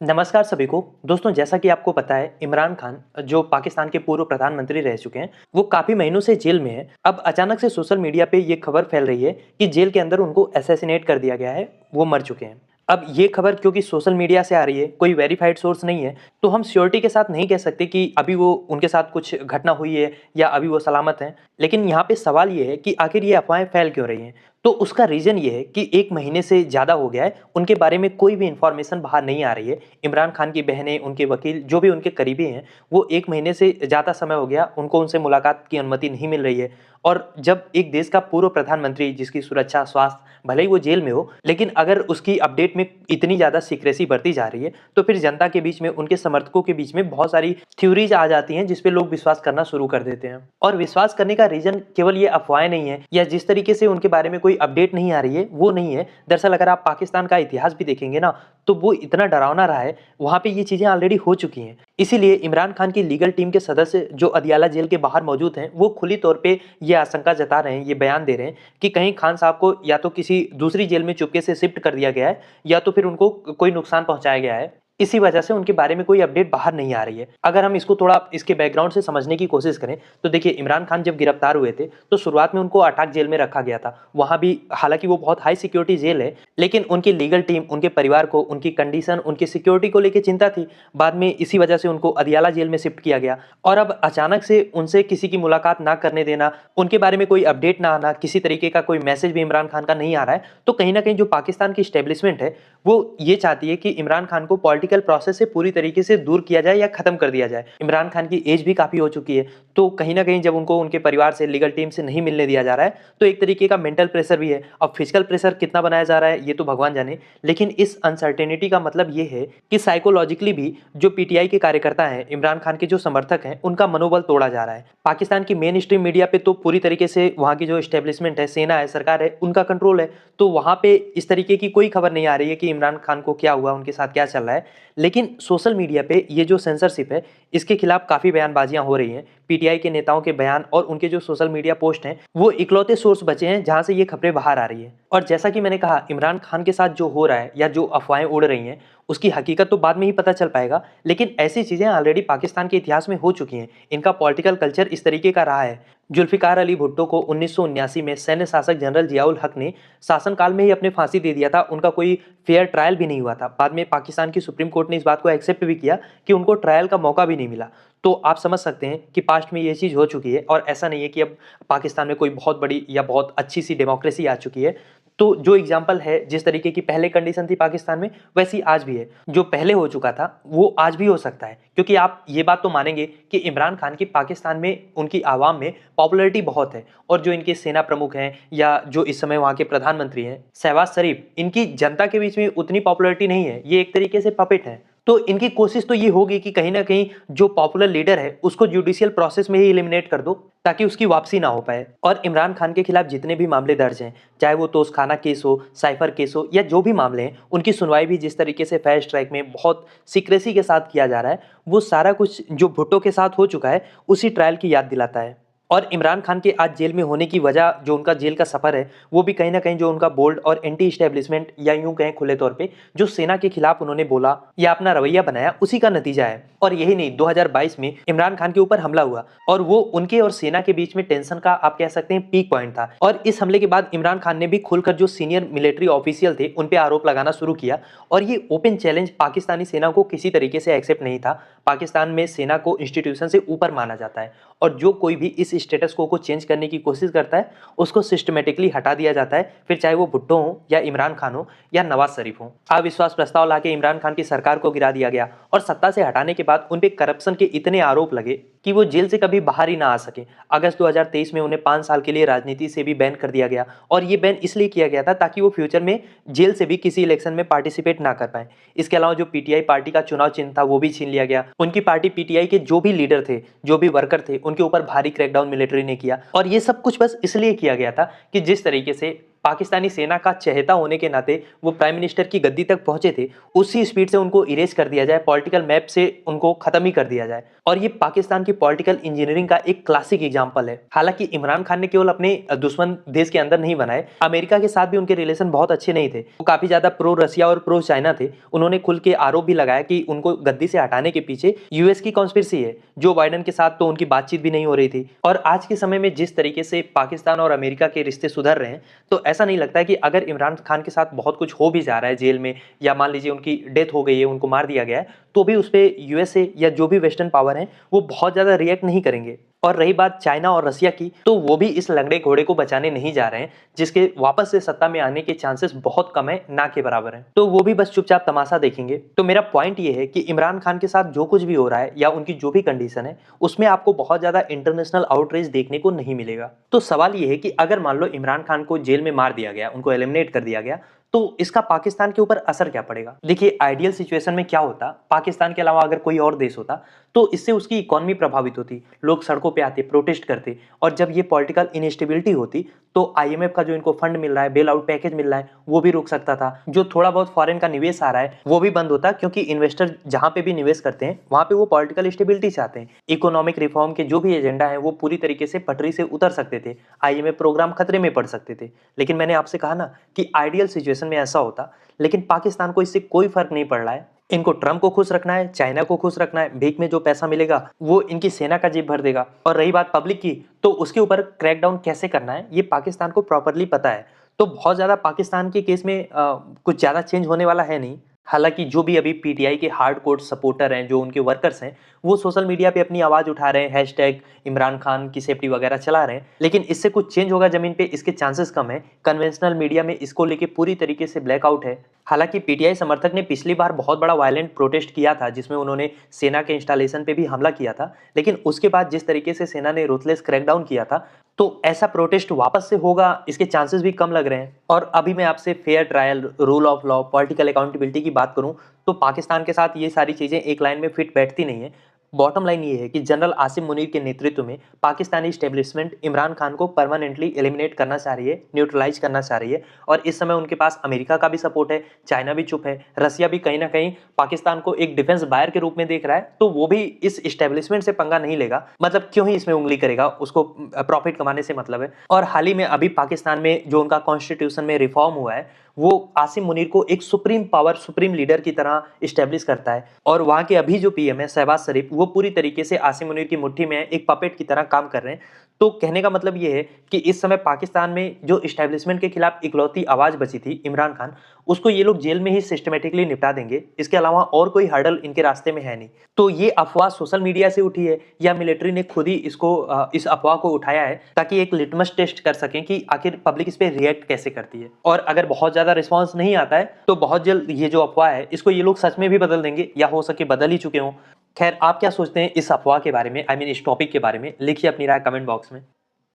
नमस्कार सभी को। दोस्तों, जैसा कि आपको पता है, इमरान खान जो पाकिस्तान के पूर्व प्रधानमंत्री रह चुके हैं, वो काफ़ी महीनों से जेल में हैं। अब अचानक से सोशल मीडिया पे ये खबर फैल रही है कि जेल के अंदर उनको असैसिनेट कर दिया गया है, वो मर चुके हैं। अब ये खबर क्योंकि सोशल मीडिया से आ रही है, कोई वेरीफाइड सोर्स नहीं है, तो हम श्योरिटी के साथ नहीं कह सकते कि अभी वो उनके साथ कुछ घटना हुई है या अभी वो सलामत हैं। लेकिन यहाँ पे सवाल ये है कि आखिर ये अफ़वाहें फैल क्यों रही हैं? तो उसका रीज़न ये है कि 1 महीने से ज़्यादा हो गया है, उनके बारे में कोई भी इन्फॉर्मेशन बाहर नहीं आ रही है। इमरान खान की बहनें, उनके वकील, जो भी उनके करीबी हैं, वो 1 महीने से ज़्यादा समय हो गया, उनको उनसे मुलाकात की अनुमति नहीं मिल रही है। और जब एक देश का पूर्व प्रधानमंत्री जिसकी सुरक्षा, स्वास्थ्य भले ही वो जेल में हो, लेकिन अगर उसकी अपडेट में इतनी ज़्यादा सीक्रेसी बरती जा रही है, तो फिर जनता के बीच में, उनके समर्थकों के बीच में बहुत सारी थ्योरीज आ जाती हैं, जिस पे लोग विश्वास करना शुरू कर देते हैं। और विश्वास करने का रीज़न केवल ये अफ़वाहें नहीं है या जिस तरीके से उनके बारे में कोई अपडेट नहीं आ रही है, वो नहीं है। दरअसल अगर आप पाकिस्तान का इतिहास भी देखेंगे ना, तो वो इतना डरावना रहा है, वहाँ पे ये चीज़ें ऑलरेडी हो चुकी हैं। इसीलिए इमरान खान की लीगल टीम के सदस्य जो अदियाला जेल के बाहर मौजूद हैं, वो खुली तौर पे ये आशंका जता रहे हैं, ये बयान दे रहे हैं कि कहीं खान साहब को या तो किसी दूसरी जेल में चुपके से शिफ्ट कर दिया गया है या तो फिर उनको कोई नुकसान पहुँचाया गया है। इसी वजह से उनके बारे में कोई अपडेट बाहर नहीं आ रही है। अगर हम इसको थोड़ा इसके बैकग्राउंड से समझने की कोशिश करें, तो देखिए, इमरान खान जब गिरफ्तार हुए थे, तो शुरुआत में उनको अटक जेल में रखा गया था। वहाँ भी हालाँकि वो बहुत हाई सिक्योरिटी जेल है, लेकिन उनकी लीगल टीम, उनके परिवार को, उनकी कंडीशन, उनकी सिक्योरिटी को लेके चिंता थी। बाद में इसी वजह से उनको अदियाला जेल में शिफ्ट किया गया और अब अचानक से उनसे किसी की मुलाकात ना करने देना, उनके बारे में कोई अपडेट ना आना, किसी तरीके का कोई मैसेज भी इमरान खान का नहीं आ रहा है, तो कहीं न कहीं जो पाकिस्तान की एस्टेब्लिशमेंट है, वो ये चाहती है कि इमरान खान को पॉलिटिकल प्रोसेस से पूरी तरीके से दूर किया जाए या खत्म कर दिया जाए। इमरान खान की एज भी काफ़ी हो चुकी है, तो कहीं न कहीं जब उनको उनके परिवार से, लीगल टीम से नहीं मिलने दिया जा रहा है, तो एक तरीके का मेंटल प्रेशर भी है। अब फिजिकल प्रेशर कितना बनाया जा रहा है, ये तो भगवान जाने, लेकिन इस अनसर्टेनिटी का मतलब ये है कि साइकोलॉजिकली भी जो पीटीआई के कार्यकर्ता हैं, इमरान खान के जो समर्थक हैं, उनका मनोबल तोड़ा जा रहा है। पाकिस्तान की मेन स्ट्रीम मीडिया पे तो पूरी तरीके से वहाँ की जो एस्टेब्लिशमेंट है, सेना है, सरकार है, उनका कंट्रोल है, तो वहाँ पे इस तरीके की कोई खबर नहीं आ रही है कि इमरान खान को क्या हुआ, उनके साथ क्या चल रहा है। लेकिन सोशल मीडिया पे ये जो सेंसरशिप है, इसके खिलाफ काफ़ी बयानबाजियाँ हो रही हैं। पीटीआई के नेताओं के बयान और उनके जो सोशल मीडिया पोस्ट हैं, वो इकलौते सोर्स बचे हैं जहाँ से ये खबरें बाहर आ रही हैं। और जैसा कि मैंने कहा, इमरान खान के साथ जो हो रहा है या जो अफवाहें उड़ रही हैं, उसकी हकीकत तो बाद में ही पता चल पाएगा, लेकिन ऐसी चीज़ें ऑलरेडी पाकिस्तान के इतिहास में हो चुकी हैं। इनका पॉलिटिकल कल्चर इस तरीके का रहा है। जुल्फ़िकार अली भुट्टो को 1979 में सैन्य शासक जनरल ज़ियाउल हक ने शासनकाल में ही अपने फांसी दे दिया था। उनका कोई फेयर ट्रायल भी नहीं हुआ था। बाद में पाकिस्तान की सुप्रीम कोर्ट ने इस बात को एक्सेप्ट भी किया कि उनको ट्रायल का मौका भी नहीं मिला। तो आप समझ सकते हैं कि पास्ट में ये चीज़ हो चुकी है और ऐसा नहीं है कि अब पाकिस्तान में कोई बहुत बड़ी या बहुत अच्छी सी डेमोक्रेसी आ चुकी है। तो जो एग्जाम्पल है, जिस तरीके की पहले कंडीशन थी पाकिस्तान में, वैसी आज भी है। जो पहले हो चुका था, वो आज भी हो सकता है, क्योंकि आप ये बात तो मानेंगे कि इमरान खान की पाकिस्तान में, उनकी आवाम में पॉपुलैरिटी बहुत है। और जो इनके सेना प्रमुख हैं या जो इस समय वहाँ के प्रधानमंत्री हैं, शहबाज शरीफ, इनकी जनता के बीच में उतनी पॉपुलैरिटी नहीं है। ये एक तरीके से पपेट है। तो इनकी कोशिश तो ये होगी कि कहीं न कहीं जो पॉपुलर लीडर है, उसको जुडिशियल प्रोसेस में ही एलिमिनेट कर दो, ताकि उसकी वापसी ना हो पाए। और इमरान खान के खिलाफ जितने भी मामले दर्ज हैं, चाहे वो तोशखाना केस हो, साइफर केस हो या जो भी मामले हैं, उनकी सुनवाई भी जिस तरीके से फास्ट ट्रैक में बहुत सीक्रेसी के साथ किया जा रहा है, वो सारा कुछ जो भुट्टो के साथ हो चुका है, उसी ट्रायल की याद दिलाता है। और इमरान खान के आज जेल में होने की वजह, जो उनका जेल का सफ़र है, वो भी कहीं न कहीं जो उनका बोल्ड और एंटी एस्टेब्लिशमेंट, या यूँ कहें खुले तौर पे जो सेना के खिलाफ उन्होंने बोला या अपना रवैया बनाया, उसी का नतीजा है। और यही नहीं, 2022 में इमरान खान के ऊपर हमला हुआ और वो उनके और सेना के बीच में टेंशन का, आप कह सकते हैं, पीक पॉइंट था। और इस हमले के बाद इमरान खान ने भी खुलकर जो सीनियर मिलिट्री ऑफिशियल थे, उन पे आरोप लगाना शुरू किया। और ये ओपन चैलेंज पाकिस्तानी सेना को किसी तरीके से एक्सेप्ट नहीं था। पाकिस्तान में सेना को इंस्टीट्यूशन से ऊपर माना जाता है और जो कोई भी इस स्टेटस को चेंज करने की कोशिश करता है, उसको सिस्टमेटिकली हटा दिया जाता है, फिर चाहे वो भुट्टो हो या इमरान खान हो या नवाज शरीफ हो। अविश्वास प्रस्ताव लाके इमरान खान की सरकार को गिरा दिया गया और सत्ता से हटाने के बाद उन पे करप्शन के इतने आरोप लगे कि वो जेल से कभी बाहर ही ना आ सके। अगस्त 2023 में उन्हें 5 साल के लिए राजनीति से भी बैन कर दिया गया और ये बैन इसलिए किया गया था ताकि वो फ्यूचर में जेल से भी किसी इलेक्शन में पार्टिसिपेट ना कर पाए। इसके अलावा जो पीटीआई पार्टी का चुनाव चिन्ह था, वो भी छीन लिया गया। उनकी पार्टी पीटीआई के जो भी लीडर थे, जो भी वर्कर थे, उनके ऊपर भारी क्रैकडाउन मिलिट्री ने किया। और ये सब कुछ बस इसलिए किया गया था कि जिस तरीके से पाकिस्तानी सेना का चहेता होने के नाते वो प्राइम मिनिस्टर की गद्दी तक पहुंचे थे, उसी स्पीड से उनको इरेज कर दिया जाए, पॉलिटिकल मैप से उनको खत्म ही कर दिया जाए। और ये पाकिस्तान की पॉलिटिकल इंजीनियरिंग का एक क्लासिक एग्जाम्पल है। हालांकि इमरान खान ने केवल अपने दुश्मन देश के अंदर नहीं बनाए, अमेरिका के साथ भी उनके रिलेशन बहुत अच्छे नहीं थे। वो काफी ज्यादा प्रो रसिया और प्रो चाइना थे। उन्होंने खुल के आरोप भी लगाया कि उनको गद्दी से हटाने के पीछे यूएस की कॉन्स्पिरेसी है। जो बाइडेन के साथ तो उनकी बातचीत भी नहीं हो रही थी। और आज के समय में जिस तरीके से पाकिस्तान और अमेरिका के रिश्ते सुधर रहे हैं, तो ऐसा नहीं लगता है कि अगर इमरान खान के साथ बहुत कुछ हो भी जा रहा है जेल में, या मान लीजिए उनकी डेथ हो गई है, उनको मार दिया गया है, तो भी उस पर यूएसए या जो भी वेस्टर्न पावर है वो बहुत ज्यादा रिएक्ट नहीं करेंगे। और रही बात चाइना और रसिया की, तो वो भी इस लंगड़े घोड़े को बचाने नहीं जा रहे हैं, जिसके वापस से सत्ता में आने के चांसेस बहुत कम है, ना के बराबर है। तो वो भी बस चुपचाप तमाशा देखेंगे। तो मेरा पॉइंट ये है कि इमरान खान के साथ जो कुछ भी हो रहा है या उनकी जो भी कंडीशन है, उसमें आपको बहुत ज्यादा इंटरनेशनल आउटरीच देखने को नहीं मिलेगा। तो सवाल ये है कि अगर मान लो इमरान खान को जेल में मार दिया गया, उनको एलिमिनेट कर दिया गया, तो इसका पाकिस्तान के ऊपर असर क्या पड़ेगा? देखिए, आइडियल सिचुएशन में क्या होता, पाकिस्तान के अलावा अगर कोई और देश होता तो इससे उसकी इकोनॉमी प्रभावित होती, लोग सड़कों पे आते, प्रोटेस्ट करते, और जब ये पॉलिटिकल इनस्टेबिलिटी होती तो आईएमएफ का जो इनको फंड मिल रहा है, बेल आउट पैकेज मिल रहा है, वो भी रुक सकता था। जो थोड़ा बहुत फॉरेन का निवेश आ रहा है वो भी बंद होता, क्योंकि इन्वेस्टर जहां पे भी निवेश करते हैं वहां पे वो पॉलिटिकल स्टेबिलिटी चाहते हैं। इकोनॉमिक रिफॉर्म के जो भी एजेंडा है वो पूरी तरीके से पटरी से उतर सकते थे, आईएमएफ प्रोग्राम खतरे में पड़ सकते थे। लेकिन मैंने आपसे कहा ना कि आइडियल सिचुएशन में ऐसा होता, लेकिन पाकिस्तान को इससे कोई फर्क नहीं पड़ रहा है। इनको ट्रम्प को खुश रखना है, चाइना को खुश रखना है, भीख में जो पैसा मिलेगा वो इनकी सेना का जेब भर देगा। और रही बात पब्लिक की, तो उसके ऊपर क्रैकडाउन कैसे करना है ये पाकिस्तान को प्रॉपरली पता है। तो बहुत ज्यादा पाकिस्तान के केस में कुछ ज्यादा चेंज होने वाला है नहीं। हालांकि जो भी अभी पीटीआई के हार्डकोर सपोर्टर हैं, जो उनके वर्कर्स हैं, वो सोशल मीडिया पे अपनी आवाज उठा रहे हैं, हैशटैग इमरान खान की सेफ्टी वगैरह चला रहे हैं, लेकिन इससे कुछ चेंज होगा जमीन पे, इसके चांसेस कम है। कन्वेंशनल मीडिया में इसको लेके पूरी तरीके से ब्लैकआउट है। हालांकि पीटीआई समर्थक ने पिछली बार बहुत बड़ा वायलेंट प्रोटेस्ट किया था, जिसमें उन्होंने सेना के इंस्टॉलेशन पे भी हमला किया था, लेकिन उसके बाद जिस तरीके से सेना ने रूथलेस क्रैकडाउन किया था, तो ऐसा प्रोटेस्ट वापस से होगा इसके चांसेस भी कम लग रहे हैं। और अभी मैं आपसे fair trial, rule of law, political accountability की बात करूं, तो पाकिस्तान के साथ ये सारी चीजें एक लाइन में फिट बैठती नहीं है। बॉटम लाइन ये है कि जनरल आसिम मुनीर के नेतृत्व में पाकिस्तानी स्टेब्लिशमेंट इमरान खान को परमानेंटली एलिमिनेट करना चाह रही है, न्यूट्रलाइज करना चाह रही है। और इस समय उनके पास अमेरिका का भी सपोर्ट है, चाइना भी चुप है, रसिया भी कहीं ना कहीं पाकिस्तान को एक डिफेंस बायर के रूप में देख रहा है, तो वो भी इस स्टेब्लिशमेंट से पंगा नहीं लेगा। मतलब क्यों ही इसमें उंगली करेगा, उसको प्रॉफिट कमाने से मतलब है। और हाल ही में अभी पाकिस्तान में जो उनका कॉन्स्टिट्यूशन में रिफॉर्म हुआ है, वो आसिम मुनीर को एक सुप्रीम पावर, सुप्रीम लीडर की तरह इस्टेब्लिश करता है। और वहां के अभी जो पीएम है शहबाज शरीफ, वो पूरी तरीके से आसिम मुनीर की मुट्ठी में एक पपेट की तरह काम कर रहे हैं। तो कहने का मतलब ये है कि इस समय पाकिस्तान में जो इस्टेब्लिशमेंट के खिलाफ इकलौती आवाज बची थी, इमरान खान, उसको ये लोग जेल में ही सिस्टमेटिकली निपटा देंगे। इसके अलावा और कोई हर्डल इनके रास्ते में है नहीं। तो ये अफवाह सोशल मीडिया से उठी है या मिलिट्री ने खुद ही इस अफवाह को उठाया है, ताकि एक लिटमस टेस्ट कर सकें कि आखिर पब्लिक इस पे रिएक्ट कैसे करती है। और अगर बहुत ज्यादा रिस्पॉन्स नहीं आता है तो बहुत जल्द ये जो अफवाह है इसको ये लोग सच में भी बदल देंगे, या हो सके बदल ही चुके हों। खैर, आप क्या सोचते हैं इस अफवाह के बारे में, आई मीन इस टॉपिक के बारे में? लिखिए अपनी राय कमेंट बॉक्स में।